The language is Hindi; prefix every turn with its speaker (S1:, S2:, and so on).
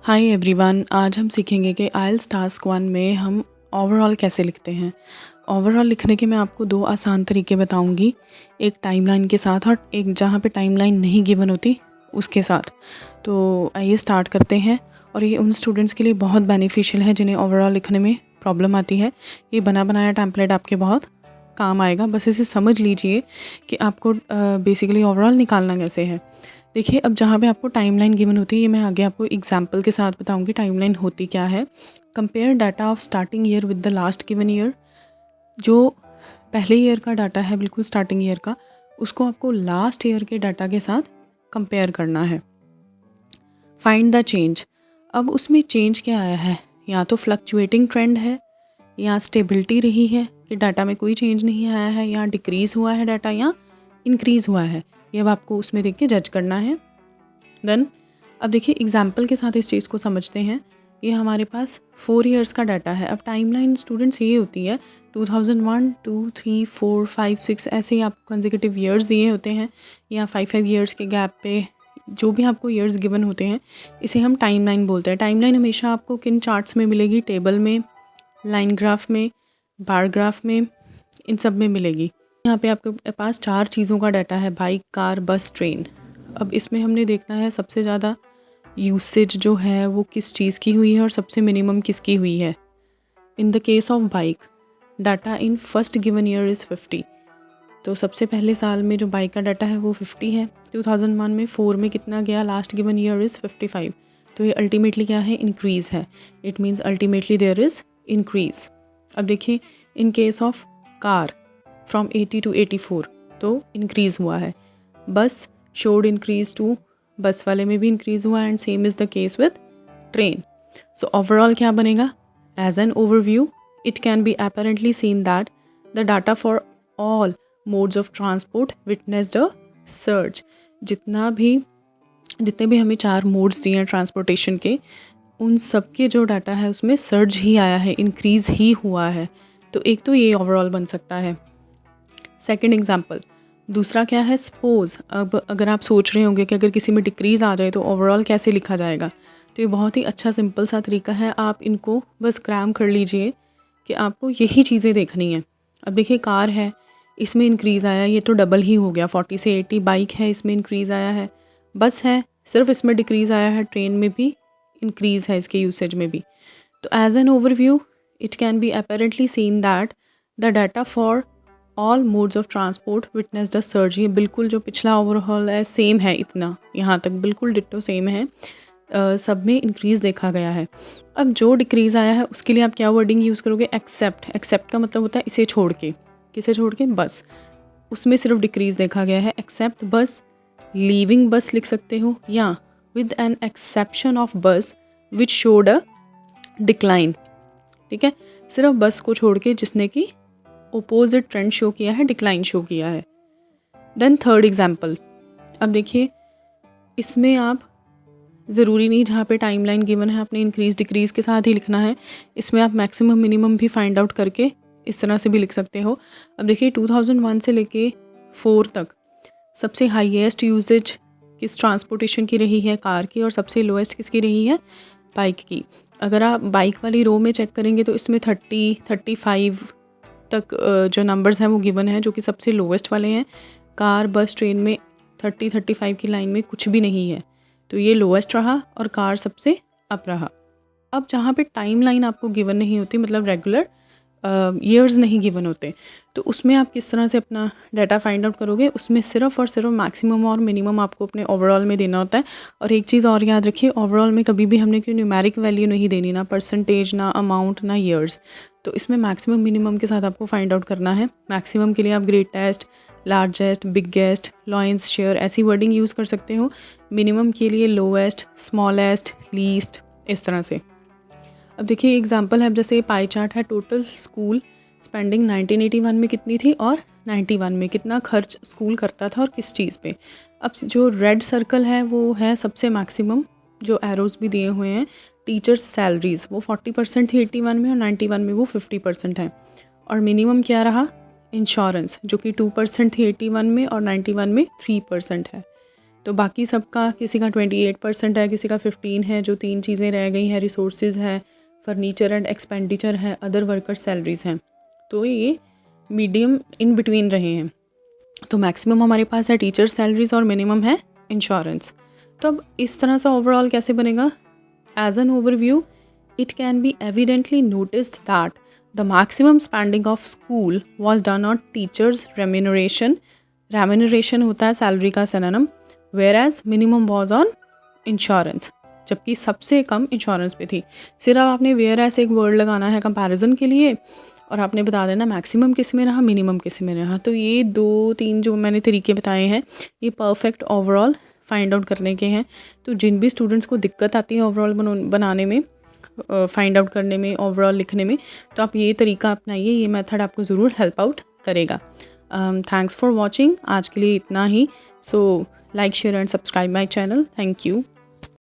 S1: हाय एवरीवन, आज हम सीखेंगे कि आइल्स टास्क 1 में हम ओवरऑल कैसे लिखते हैं। ओवरऑल लिखने के मैं आपको 2 आसान तरीके बताऊंगी, एक टाइमलाइन के साथ और एक जहाँ पे टाइमलाइन नहीं गिवन होती उसके साथ। तो आइए स्टार्ट करते हैं। और ये उन स्टूडेंट्स के लिए बहुत बेनिफिशियल है जिन्हें ओवरऑल लिखने में प्रॉब्लम आती है। ये बना बनाया टेम्पलेट आपके बहुत काम आएगा। बस इसे समझ लीजिए कि आपको बेसिकली ओवरऑल निकालना कैसे है। देखिए, अब जहाँ पे आपको टाइमलाइन गिवन होती है, ये मैं आगे आपको एग्जांपल के साथ बताऊंगी टाइमलाइन होती क्या है। Compare data of starting year with the last given year. जो पहले ईयर का डाटा है, बिल्कुल स्टार्टिंग ईयर का, उसको आपको लास्ट ईयर के डाटा के साथ कंपेयर करना है। Find the change. अब उसमें चेंज क्या आया है, या तो फ्लक्चुएटिंग ट्रेंड है, या स्टेबिलिटी रही है कि डाटा में कोई चेंज नहीं आया है, या डिक्रीज़ हुआ है डाटा, या इंक्रीज़ हुआ है। ये अब आपको उसमें देख के जज करना है। देन अब देखिए एग्जाम्पल के साथ इस चीज़ को समझते हैं। ये हमारे पास 4 इयर्स का डाटा है। अब टाइमलाइन स्टूडेंट्स ये होती है 2001, 2, 3, 4, 5, 6 ऐसे ही आपको कंसेक्यूटिव ईयर्स दिए होते हैं, या 5 ईयर्स के गैप पे जो भी आपको ईयर्स गिवन होते हैं, इसे हम टाइमलाइन बोलते हैं। टाइमलाइन हमेशा आपको किन चार्ट्स में मिलेगी? टेबल में, लाइन ग्राफ में, बार ग्राफ में, इन सब में मिलेगी। यहाँ पे आपके पास 4 चीज़ों का डाटा है, बाइक, कार, बस, ट्रेन। अब इसमें हमने देखना है सबसे ज़्यादा यूसेज जो है वो किस चीज़ की हुई है और सबसे मिनिमम किसकी हुई है। In the case of bike, data in first given year is 50। तो सबसे पहले साल में जो बाइक का डाटा है वो 50 है। 2001 में 4 में कितना गया? Last given year is 55। तो ये अल्टीमेटली क्या है? इंक्रीज़ है। It means ultimately there is increase. अब देखिए, in case of car from 80 to 84 तो इंक्रीज़ हुआ है। बस शोड इंक्रीज़ टू, बस वाले में भी इंक्रीज़ हुआ, and same is the case with train. So overall क्या बनेगा? As an overview it can be apparently seen that the data for all modes of transport witnessed a surge। जितने भी हमें 4 मोड्स दिए हैं ट्रांसपोर्टेशन के, उन सब के जो डाटा है उसमें सर्ज ही आया है, इंक्रीज़ ही हुआ है। तो एक तो ये ओवरऑल बन सकता है। सेकंड एग्जांपल, दूसरा क्या है? सपोज़ अब अगर आप सोच रहे होंगे कि अगर किसी में डिक्रीज़ आ जाए तो ओवरऑल कैसे लिखा जाएगा, तो ये बहुत ही अच्छा सिंपल सा तरीका है। आप इनको बस क्रैम कर लीजिए कि आपको यही चीज़ें देखनी है। अब देखिए, कार है, इसमें इंक्रीज़ आया, ये तो डबल ही हो गया, 40 से 80। बाइक है, इसमें इंक्रीज़ आया है। बस है, सिर्फ इसमें डिक्रीज़ आया है। ट्रेन में भी इंक्रीज़ है, इसके यूसेज में भी। तो as an overview it can be apparently seen that the data for all modes of transport witnessed a surge। ये बिल्कुल जो पिछला ओवरऑल है सेम है, इतना यहाँ तक बिल्कुल डिट्टो सेम है। सब में इंक्रीज़ देखा गया है। अब जो डिक्रीज़ आया है उसके लिए आप क्या वर्डिंग यूज़ करोगे? एक्सेप्ट। एक्सेप्ट का मतलब होता है इसे छोड़ के। किसे छोड़ के? बस। उसमें सिर्फ डिक्रीज़ देखा गया है। एक्सेप्ट बस, लीविंग बस लिख सकते हो, या विद एन एक्सेप्शन ऑफ बस विच शोड अ डिक्लाइन। ठीक है, सिर्फ बस को छोड़ के जिसने कि ओपोजिट ट्रेंड शो किया है, डिक्लाइन शो किया है। देन थर्ड एग्जाम्पल, अब देखिए इसमें आप ज़रूरी नहीं जहाँ पे टाइमलाइन गिवन है आपने इंक्रीज़ डिक्रीज़ के साथ ही लिखना है। इसमें आप मैक्सिमम मिनिमम भी फाइंड आउट करके इस तरह से भी लिख सकते हो। अब देखिए 2001 से लेके 4 तक सबसे हाईएस्ट यूजेज किस ट्रांसपोर्टेशन की रही है? कार की। और सबसे लोएस्ट किसकी रही है? बाइक की। अगर आप बाइक वाली रो में चेक करेंगे तो इसमें 30, 35 तक जो नंबर्स हैं वो गिवन है, जो कि सबसे लोवेस्ट वाले हैं। कार, बस, ट्रेन में 30, 35 की लाइन में कुछ भी नहीं है, तो ये लोवेस्ट रहा, और कार सबसे अप रहा। अब जहाँ पे टाइम लाइन आपको गिवन नहीं होती, मतलब रेगुलर ईयर्स नहीं गिवन होते, तो उसमें आप किस तरह से अपना डाटा फाइंड आउट करोगे? उसमें सिर्फ और सिर्फ मैक्सिमम और मिनिमम आपको अपने ओवरऑल में देना होता है। और एक चीज़ और याद रखिए, ओवरऑल में कभी भी हमने कोई न्यूमेरिक वैल्यू नहीं देनी, ना परसेंटेज, ना अमाउंट, ना ईयर्स। तो इसमें मैक्सिमम मिनिमम के साथ आपको फाइंड आउट करना है। मैक्सिमम के लिए आप greatest, largest, biggest, lions share ऐसी वर्डिंग यूज़ कर सकते हो। मिनिमम के लिए लोएस्ट, स्मॉलेस्ट, लीस्ट, इस तरह से। अब देखिए एग्जांपल है, जैसे पाई चार्ट है, टोटल स्कूल स्पेंडिंग 1981 में कितनी थी और 91 में कितना खर्च स्कूल करता था और किस चीज़ पे। अब जो रेड सर्कल है वो है सबसे मैक्सिमम, जो एरोज भी दिए हुए हैं, टीचर्स सैलरीज, वो 40% थी 81 में, और 91 में वो 50% है। और मिनिमम क्या रहा? इंश्योरेंस, जो कि 2% थी 81 में और 91 में 3% है। तो बाकी सबका किसी का 28% है, किसी का 15 है, जो 3 चीज़ें रह गई हैं, रिसोर्सेज है, फर्नीचर एंड एक्सपेंडिचर है, अदर वर्कर सैलरीज़ हैं, तो ये मीडियम इन बिटवीन रहे हैं। तो मैक्सिमम हमारे पास है टीचर सैलरीज और मिनिमम है इंश्योरेंस। तो अब इस तरह से ओवरऑल कैसे बनेगा? As an overview it can be evidently noticed that the maximum spending of school was done on teachers remuneration होता है सैलरी का synonym, whereas minimum was on insurance, जबकि सबसे कम इंश्योरेंस पे थी। सिर्फ आपने whereas एक वर्ड लगाना है कंपैरिजन के लिए और आपने बता देना मैक्सिमम किस में रहा, मिनिमम किस में रहा। तो ये 2-3 जो मैंने तरीके बताए हैं ये परफेक्ट ओवरऑल फाइंड आउट करने के हैं। तो जिन भी स्टूडेंट्स को दिक्कत आती है ओवरऑल बनाने में, फाइंड आउट करने में, ओवरऑल लिखने में, तो आप ये तरीका अपनाइए, ये मेथड आपको ज़रूर हेल्प आउट करेगा। थैंक्स फॉर वॉचिंग, आज के लिए इतना ही। So like share and subscribe my channel. Thank you.